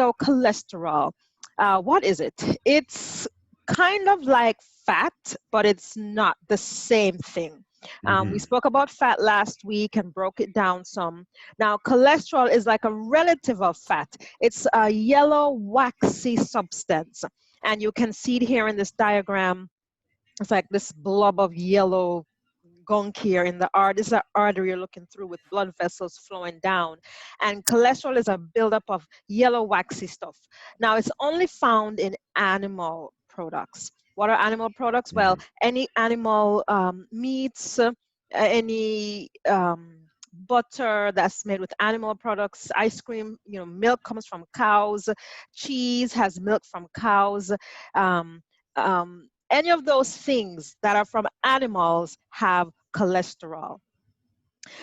So cholesterol, what is it? It's kind of like fat, but it's not the same thing. We Mm-hmm. spoke about fat last week and broke it down some. Now, cholesterol is like a relative of fat. It's a yellow, waxy substance. And you can see it here in this diagram. It's like this blob of yellow gunk here in the artery. This is an artery you're looking through with blood vessels flowing down. And cholesterol is a buildup of yellow waxy stuff. Now it's only found in animal products. What are animal products? Well, Mm-hmm. any animal meats, any butter that's made with animal products, ice cream, milk comes from cows, cheese has milk from cows. Um, any of those things that are from animals have cholesterol.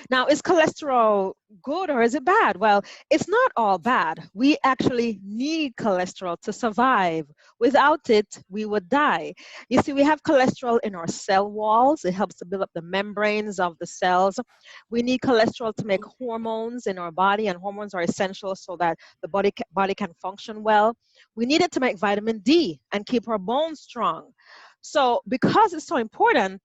Now, is cholesterol good or is it bad? Well, it's not all bad. We actually need cholesterol to survive. Without it, we would die. You see, we have cholesterol in our cell walls. It helps to build up the membranes of the cells. We need cholesterol to make hormones in our body, and hormones are essential so that the body can function well. We need it to make vitamin D and keep our bones strong. So because it's so important,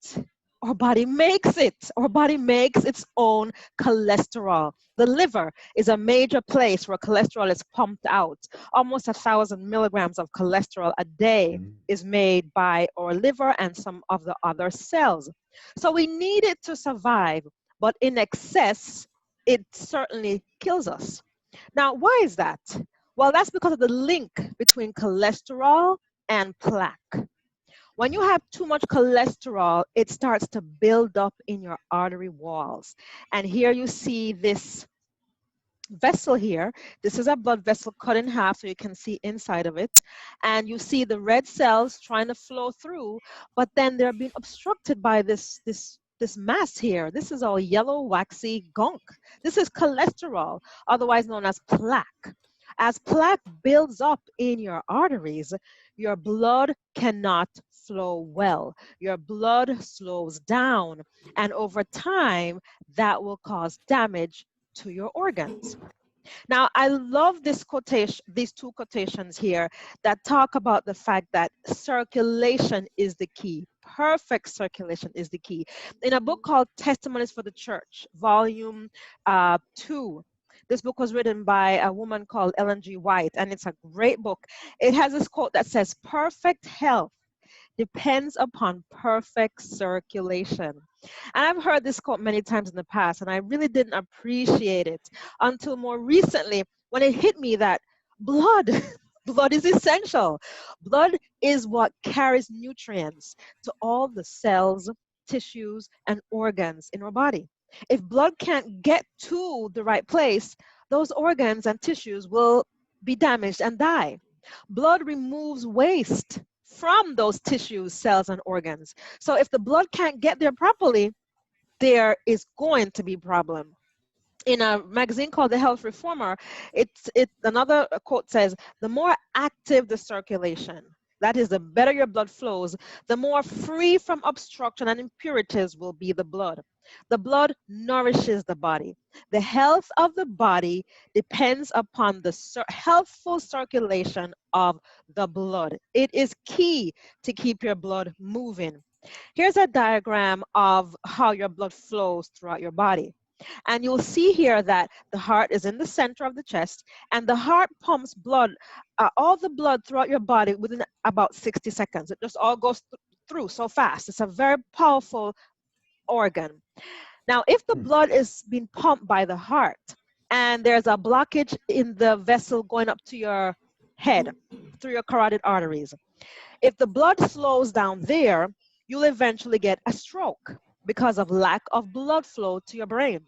our body makes it. Our body makes its own cholesterol. The liver is a major place where cholesterol is pumped out. Almost 1,000 milligrams of cholesterol a day is made by our liver and some of the other cells. So we need it to survive, but in excess, it certainly kills us. Now, why is that? Well, that's because of the link between cholesterol and plaque. When you have too much cholesterol, it starts to build up in your artery walls. And here you see this vessel here. This is a blood vessel cut in half so you can see inside of it. And you see the red cells trying to flow through, but then they're being obstructed by this mass here. This is all yellow, waxy gunk. This is cholesterol, otherwise known as plaque. As plaque builds up in your arteries, your blood cannot flow well. Your blood slows down, and over time, that will cause damage to your organs. Now, I love this quotation, these two quotations here that talk about the fact that circulation is the key. Perfect circulation is the key. In a book called Testimonies for the Church, volume 2, this book was written by a woman called Ellen G. White, and it's a great book. It has this quote that says, "Perfect health depends upon perfect circulation." And I've heard this quote many times in the past, and I really didn't appreciate it until more recently when it hit me that blood, blood is essential. Blood is what carries nutrients to all the cells, tissues, and organs in our body. If blood can't get to the right place, those organs and tissues will be damaged and die. Blood removes waste from those tissues, cells, and organs. So if the blood can't get there properly, there is going to be problem. In a magazine called The Health Reformer, another quote says, "The more active the circulation, that is, the better your blood flows, the more free from obstruction and impurities will be the blood. The blood nourishes the body. The health of the body depends upon the healthful circulation of the blood. It is key to keep your blood moving." Here's a diagram of how your blood flows throughout your body. And you'll see here that the heart is in the center of the chest, and the heart pumps blood, all the blood throughout your body within about 60 seconds. It just all goes through so fast. It's a very powerful organ. Now, if the blood is being pumped by the heart and there's a blockage in the vessel going up to your head through your carotid arteries, if the blood slows down there, you'll eventually get a stroke because of lack of blood flow to your brain.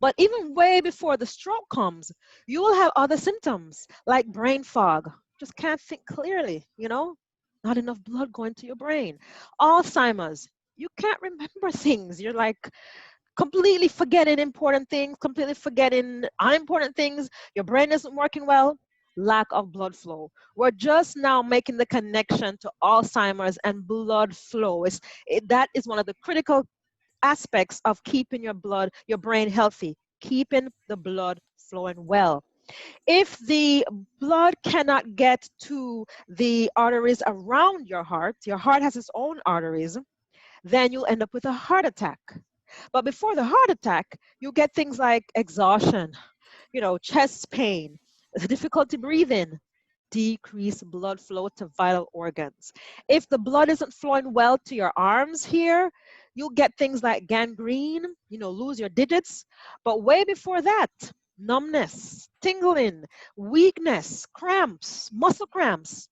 But even way before the stroke comes, you will have other symptoms like brain fog. Just can't think clearly, not enough blood going to your brain. Alzheimer's, you can't remember things. You're like completely forgetting important things, completely forgetting unimportant things. Your brain isn't working well. Lack of blood flow. We're just now making the connection to Alzheimer's and blood flow. That is one of the critical aspects of keeping your brain healthy, keeping the blood flowing well. If the blood cannot get to the arteries around your heart has its own arteries, then you'll end up with a heart attack. But before the heart attack, you get things like exhaustion, chest pain, difficulty breathing, decreased blood flow to vital organs. If the blood isn't flowing well to your arms here, you'll get things like gangrene, lose your digits. But way before that, numbness, tingling, weakness, cramps, muscle cramps,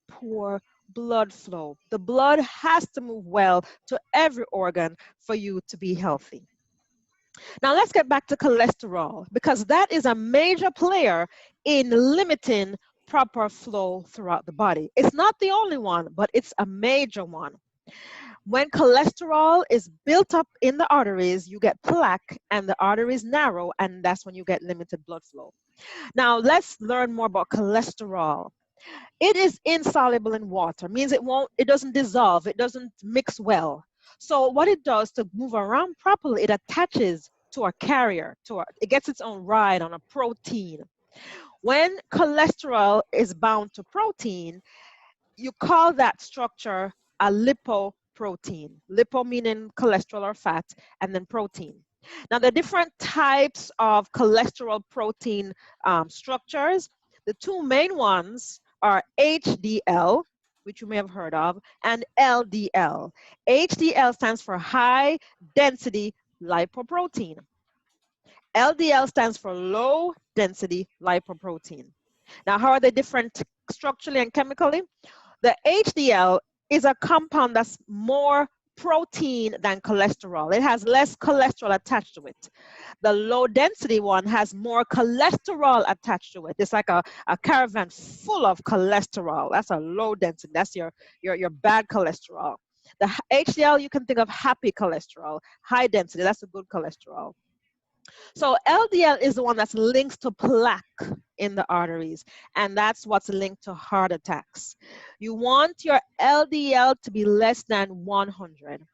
poor blood flow. The blood has to move well to every organ for you to be healthy. Now let's get back to cholesterol because that is a major player in limiting proper flow throughout the body. It's not the only one, but it's a major one. When cholesterol is built up in the arteries, you get plaque and the arteries narrow, and that's when you get limited blood flow. Now let's learn more about cholesterol. It is insoluble in water, means it doesn't dissolve, it doesn't mix well. So what it does to move around properly, it attaches to a carrier, it gets its own ride on a protein. When cholesterol is bound to protein, you call that structure a lipoprotein. Lipo meaning cholesterol or fat, and then protein. Now, the different types of cholesterol protein structures, the two main ones are HDL, which you may have heard of, and LDL. HDL stands for high density lipoprotein. LDL stands for low density lipoprotein. Now, how are they different structurally and chemically? The HDL is a compound that's more protein than cholesterol. It has less cholesterol attached to it. The low density one has more cholesterol attached to it. It's like a caravan full of cholesterol. That's a low density. That's your bad cholesterol. The HDL, you can think of happy cholesterol, high density. That's a good cholesterol. So LDL is the one that's linked to plaque in the arteries, and that's what's linked to heart attacks. You want your LDL to be less than 100. So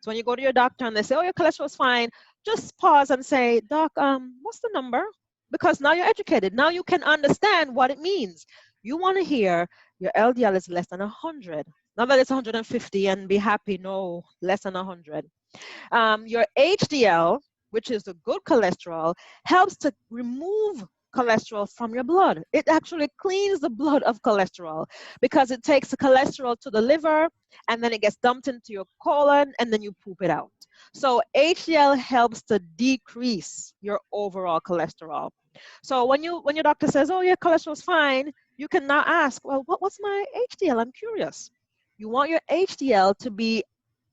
when you go to your doctor and they say, oh, your cholesterol is fine, just pause and say, doc, what's the number? Because now you're educated. Now you can understand what it means. You want to hear your LDL is less than 100. Not that it's 150 and be happy. No, less than 100. Your HDL, which is the good cholesterol, helps to remove cholesterol from your blood. It actually cleans the blood of cholesterol because it takes the cholesterol to the liver and then it gets dumped into your colon and then you poop it out. So HDL helps to decrease your overall cholesterol. So when your doctor says, oh, your cholesterol's fine, you can now ask, well, what's my HDL? I'm curious. You want your HDL to be,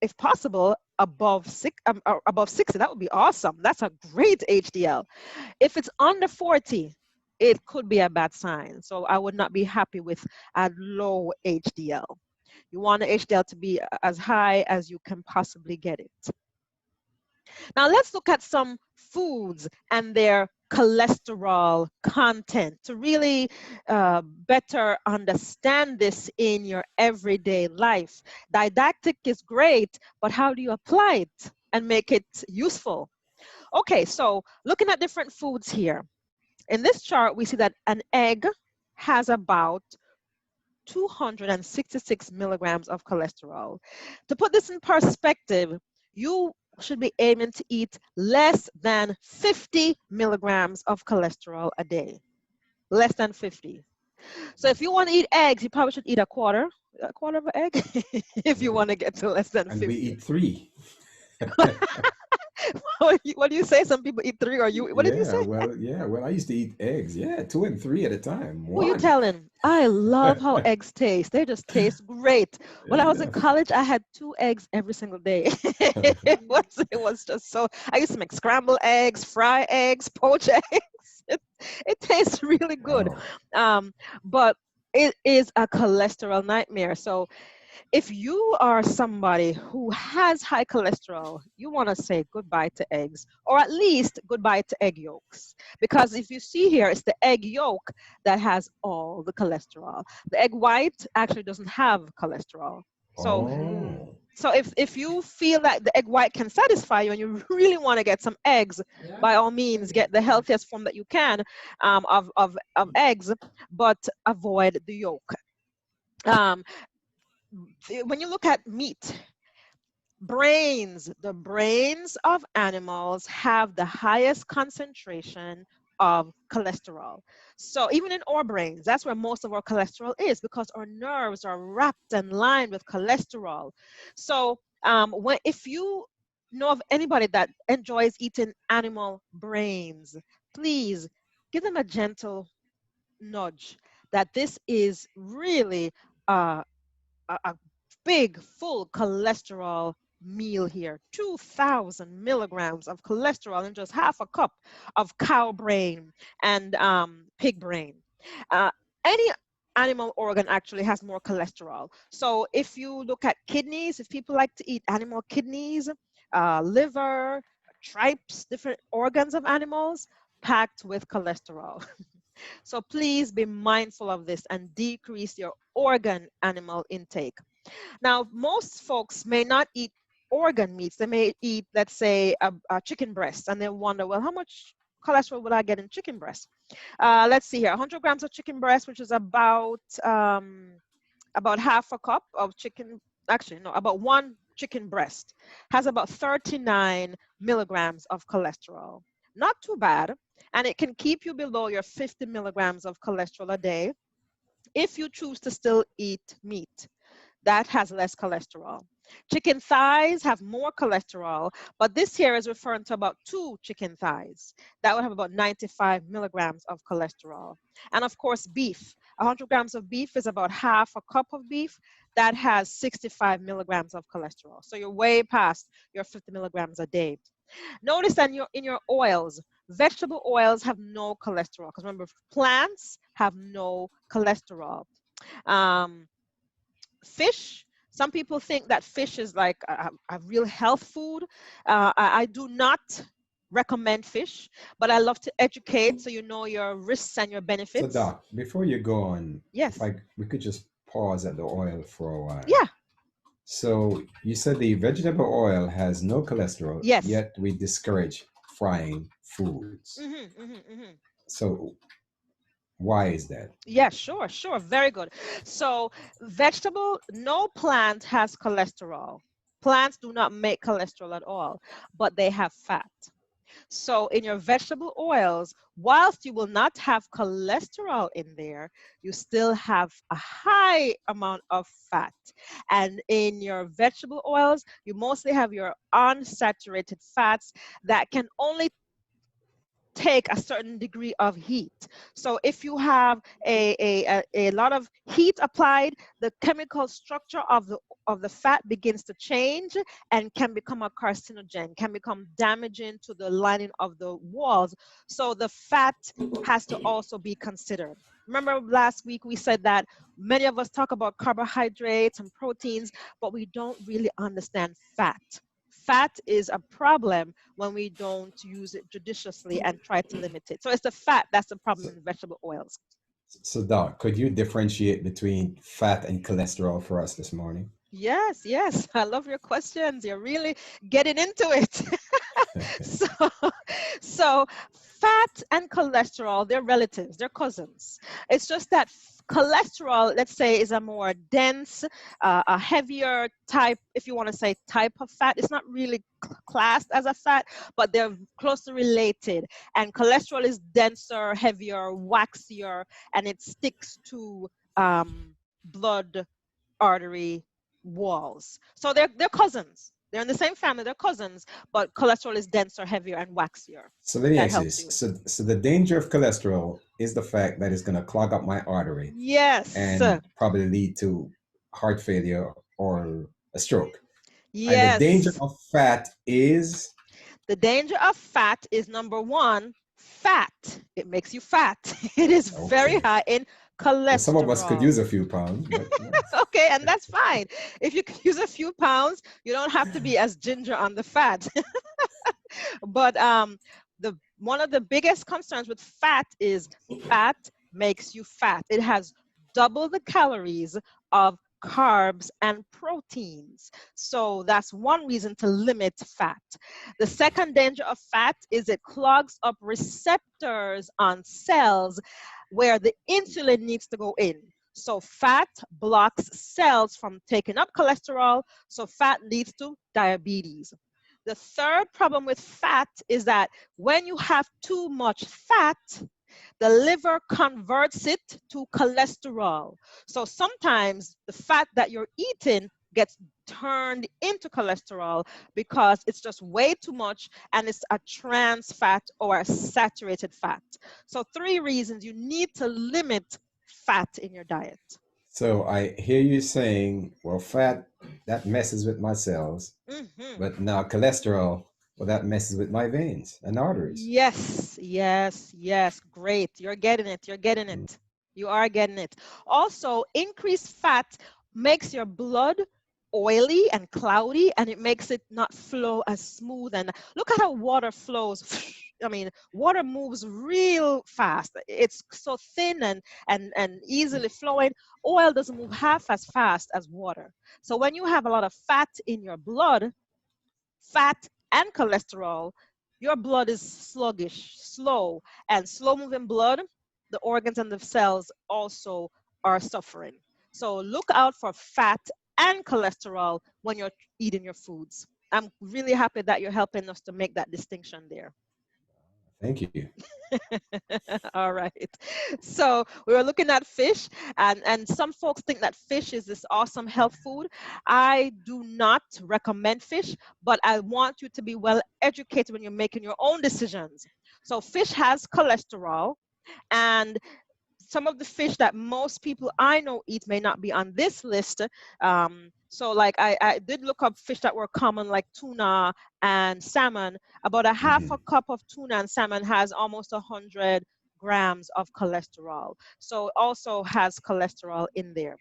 if possible, above 60. That would be awesome. That's a great HDL. If it's under 40, it could be a bad sign. So I would not be happy with a low HDL. You want the HDL to be as high as you can possibly get it. Now let's look at some foods and their cholesterol content to really better understand this in your everyday life. Didactic is great, but how do you apply it and make it useful? Okay, so looking at different foods here. In this chart, we see that an egg has about 266 milligrams of cholesterol. To put this in perspective, you should be aiming to eat less than 50 milligrams of cholesterol a day. Less than 50. So if you want to eat eggs, you probably should eat a quarter of an egg if you want to get to less than 50. And we eat 3. What do you say? Some people eat 3, or you? What did you say? Well, I used to eat eggs. Yeah, 2 and 3 at a time. Who you 1. telling? I love how eggs taste. They just taste great. When I was in Enough. college, I had 2 eggs every single day. It was just so. I used to make scrambled eggs, fry eggs, poach eggs. It tastes really good, Wow. um, but it is a cholesterol nightmare. So if you are somebody who has high cholesterol, you want to say goodbye to eggs, or at least goodbye to egg yolks. Because if you see here, it's the egg yolk that has all the cholesterol. The egg white actually doesn't have cholesterol. So Oh. So if you feel that the egg white can satisfy you and you really want to get some eggs, Yeah. by all means, get the healthiest form that you can of eggs, but avoid the yolk. Um, when you look at meat, the brains of animals have the highest concentration of cholesterol. So even in our brains, that's where most of our cholesterol is, because our nerves are wrapped and lined with cholesterol. So when if you know of anybody that enjoys eating animal brains, please give them a gentle nudge that this is really uh, a big full cholesterol meal here. 2,000 milligrams of cholesterol in just half a cup of cow brain and pig brain. uh, any animal organ actually has more cholesterol. So if you look at kidneys, if people like to eat animal kidneys, liver, tripes, different organs of animals, packed with cholesterol. So please be mindful of this and decrease your organ animal intake. Now, most folks may not eat organ meats. They may eat, let's say, a chicken breast, and they wonder, well, how much cholesterol would I get in chicken breast? Let's see here, 100 grams of chicken breast, which is about half a cup of chicken, actually, no, about one chicken breast, has about 39 milligrams of cholesterol. Not too bad, and it can keep you below your 50 milligrams of cholesterol a day if you choose to still eat meat. That has less cholesterol. Chicken thighs have more cholesterol, but this here is referring to about two chicken thighs. That would have about 95 milligrams of cholesterol. And of course, beef. 100 grams of beef is about half a cup of beef. That has 65 milligrams of cholesterol. So you're way past your 50 milligrams a day. Notice that in your oils, vegetable oils have no cholesterol, because remember, plants have no cholesterol. Um, Fish, some people think that fish is like a real health food. I do not recommend fish, but I love to educate so you know your risks and your So, benefits. Doc, before you go on, if Yes. I we could just pause at the oil for a while. Yeah. So you said the vegetable oil has no cholesterol, Yes. yet we discourage frying foods. Hmm. So why is that? Yeah, sure, sure. Very good. So, no plant has cholesterol. Plants do not make cholesterol at all, but they have fat. So in your vegetable oils, whilst you will not have cholesterol in there, you still have a high amount of fat. And in your vegetable oils, you mostly have your unsaturated fats that can only take a certain degree of heat. So if you have a lot of heat applied, the chemical structure of the fat begins to change and can become a carcinogen, can become damaging to the lining of the walls. So the fat has to also be considered. Remember last week we said that many of us talk about carbohydrates and proteins, but we don't really understand fat. Fat is a problem when we don't use it judiciously and try to limit it. So it's the fat that's the problem So, in vegetable oils. so, Doc, could you differentiate between fat and cholesterol for us this morning? Yes, yes. I love your questions. You're really getting into it. So, so fat and cholesterol, they're relatives, they're cousins. It's just that cholesterol, let's say, is a more dense, a heavier type, if you want to say type of fat. It's not really classed as a fat, but they're closely related. And cholesterol is denser, heavier, waxier, and it sticks to blood artery walls. So they're cousins. They're in the same family, they're cousins, but cholesterol is denser, heavier, and waxier. So let me That ask you helps this. you. So the danger of cholesterol is the fact that it's going to clog up my artery Yes. and probably lead to heart failure or a stroke. And the danger Yes. of fat is The danger of fat is number one, fat. It makes you fat. It is very okay. high in Well, some of us could use cholesterol. a few pounds, but yeah. Okay, and that's fine. If you can use a few pounds, you don't have to be as ginger on the fat. But the one of the biggest concerns with fat is fat makes you fat. It has double the calories of carbs, and proteins. So that's one reason to limit fat. The second danger of fat is it clogs up receptors on cells where the insulin needs to go in. So fat blocks cells from taking up cholesterol, so fat leads to diabetes. The third problem with fat is that when you have too much fat, the liver converts it to cholesterol. So sometimes the fat that you're eating gets turned into cholesterol because it's just way too much and it's a trans fat or a saturated fat. So three reasons you need to limit fat in your diet. So I hear you saying, well, fat, that messes with my cells, Mhm. but now cholesterol, well, that messes with my veins and arteries. Yes, yes, yes. Great. You're getting it. You're getting Mm. it. You are getting it. Also, increased fat makes your blood oily and cloudy, and it makes it not flow as smooth. And look at how water flows. I mean, water moves real fast. It's so thin and easily flowing. Oil doesn't move half as fast as water. So when you have a lot of fat in your blood, fat and cholesterol, your blood is sluggish, slow, and slow moving blood, the organs and the cells also are suffering. So look out for fat and cholesterol when you're eating your foods. I'm really happy that you're helping us to make that distinction there. Thank you. All right. So we were looking at fish, and some folks think that fish is this awesome health food. I do not recommend fish, but I want you to be well educated when you're making your own decisions. So fish has cholesterol, and some of the fish that most people I know eat may not be on this list. So like I did look up fish that were common like tuna and salmon. About a half Hmm. a cup of tuna and salmon has almost 100 grams of cholesterol. So it also has cholesterol in there.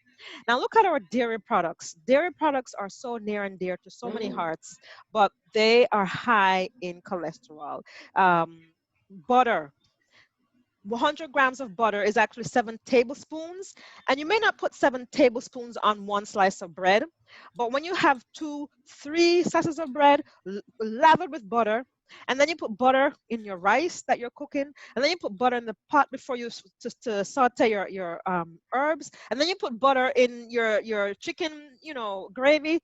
Now look at our dairy products. Dairy products are so near and dear to so many hearts, but they are high in cholesterol. Butter, 100 grams of butter is actually 7 tablespoons. And you may not put 7 tablespoons on one slice of bread, but when you have two, three slices of bread lathered with butter, and then you put butter in your rice that you're cooking, and then you put butter in the pot before you to saute your herbs, and then you put butter in your chicken, gravy,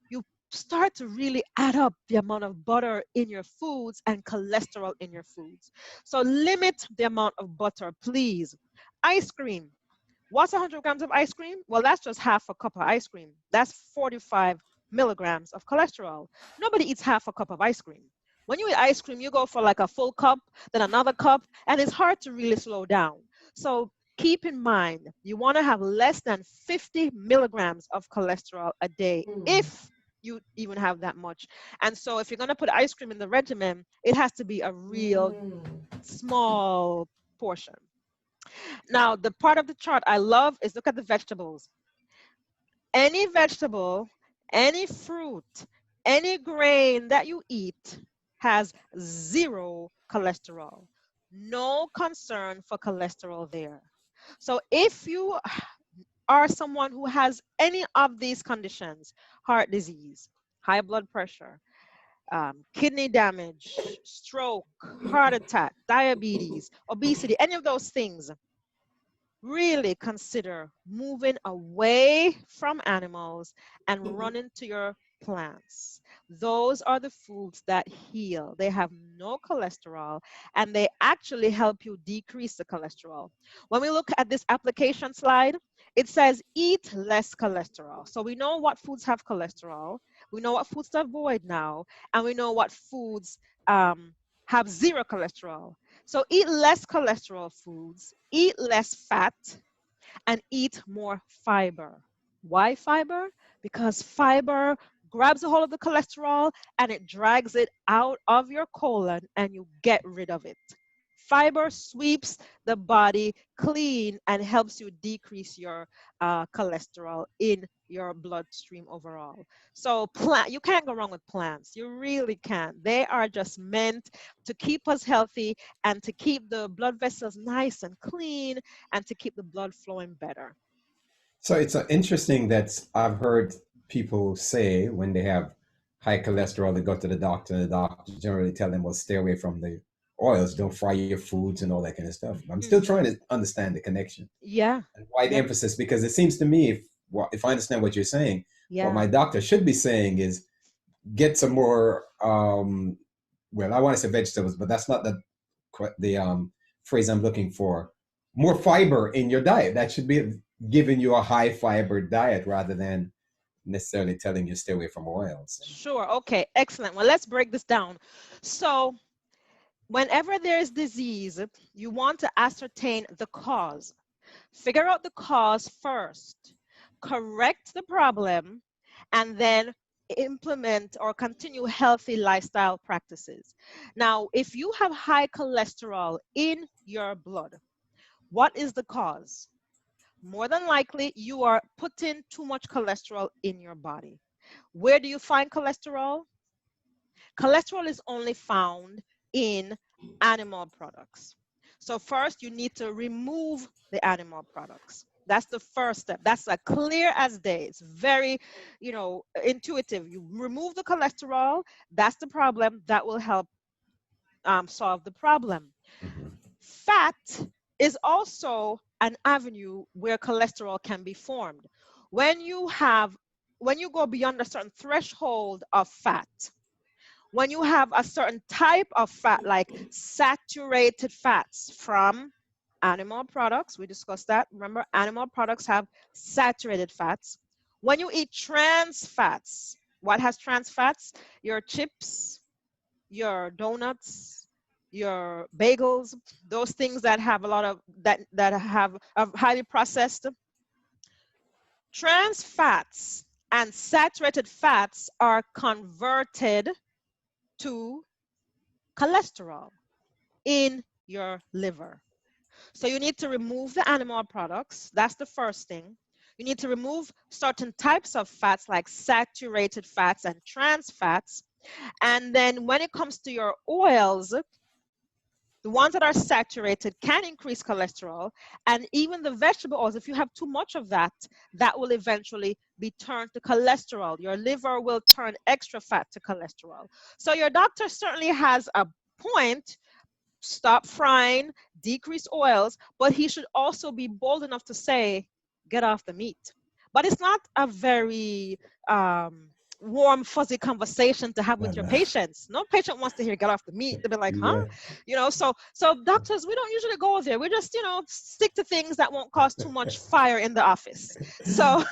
you start to really add up the amount of butter in your foods and cholesterol in your foods. So limit the amount of butter, please. Ice cream. What's 100 grams of ice cream? Well, that's just half a cup of ice cream. That's 45 milligrams of cholesterol. Nobody eats half a cup of ice cream. When you eat ice cream, you go for like a full cup, then another cup, and it's hard to really slow down. So keep in mind, you want to have less than 50 milligrams of cholesterol a day if you even have that much. And so if you're going to put ice cream in the regimen, it has to be a real small portion. Now, the part of the chart I love is look at the vegetables. Any vegetable, any fruit, any grain that you eat has zero cholesterol. No concern for cholesterol there. So if you are someone who has any of these conditions, heart disease, high blood pressure, kidney damage, stroke, heart attack, diabetes, obesity, any of those things, really consider moving away from animals and running to your plants. Those are the foods that heal. They have no cholesterol and they actually help you decrease the cholesterol. When we look at this application slide, it says eat less cholesterol. So we know what foods have cholesterol, we know what foods to avoid now, and we know what foods have zero cholesterol. So eat less cholesterol foods, eat less fat, and eat more fiber. Why fiber? Because fiber grabs a hold of the cholesterol and it drags it out of your colon and you get rid of it. Fiber sweeps the body clean and helps you decrease your cholesterol in your bloodstream overall. So you can't go wrong with plants. You really can't. They are just meant to keep us healthy and to keep the blood vessels nice and clean and to keep the blood flowing better. So it's interesting that I've heard people say when they have high cholesterol, they go to the doctor, and the doctor generally tell them, well, stay away from the oils, don't fry your foods and all that kind of stuff. I'm still Hmm. trying to understand the connection Yeah, and why the yeah, emphasis, because it seems to me, if I understand what you're saying, what yeah. my doctor should be saying is get some more, well, I want to say vegetables, but that's not the phrase I'm looking for. More fiber in your diet. That should be giving you a high fiber diet rather than necessarily telling you stay away from oils. Sure. Okay, excellent. Well, let's break this down. So, whenever there is disease, you want to ascertain the cause. Figure out the cause first, correct the problem, and then implement or continue healthy lifestyle practices. Now, if you have high cholesterol in your blood, what is the cause? More than likely, you are putting too much cholesterol in your body. Where do you find cholesterol? Cholesterol is only found in animal products. So first you need to remove the animal products. That's the first step. That's like clear as day. It's very, intuitive. You remove the cholesterol. That's the problem. That will help solve the problem. Mhm. Fat is also an avenue where cholesterol can be formed. When you have, when you go beyond a certain threshold of fat, when you have a certain type of fat, like saturated fats from animal products, we discussed that. Remember, animal products have saturated fats. When you eat trans fats, what has trans fats? Your chips, your donuts, your bagels, those things that have a lot of that have highly processed. Trans fats and saturated fats are converted to cholesterol in your liver. So you need to remove the animal products. That's the first thing. You need to remove certain types of fats like saturated fats and trans fats. And then when it comes to your oils, the ones that are saturated can increase cholesterol. And even the vegetable oils, if you have too much of that, that will eventually be turned to cholesterol. Your liver will turn extra fat to cholesterol. So your doctor certainly has a point. Stop frying, decrease oils, but he should also be bold enough to say, get off the meat. But it's not a very warm, fuzzy conversation to have with your And, patients. No patient wants to hear get off the meat. They'll be like, huh? yeah. So doctors, we don't usually go there. We just, stick to things that won't cause too much fire in the office. So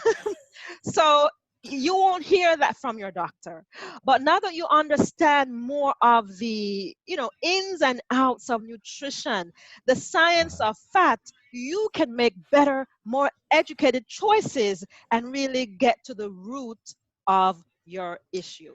so you won't hear that from your doctor. But now that you understand more of the, ins and outs of nutrition, the science of fat, you can make better, more educated choices and really get to the root of your issue.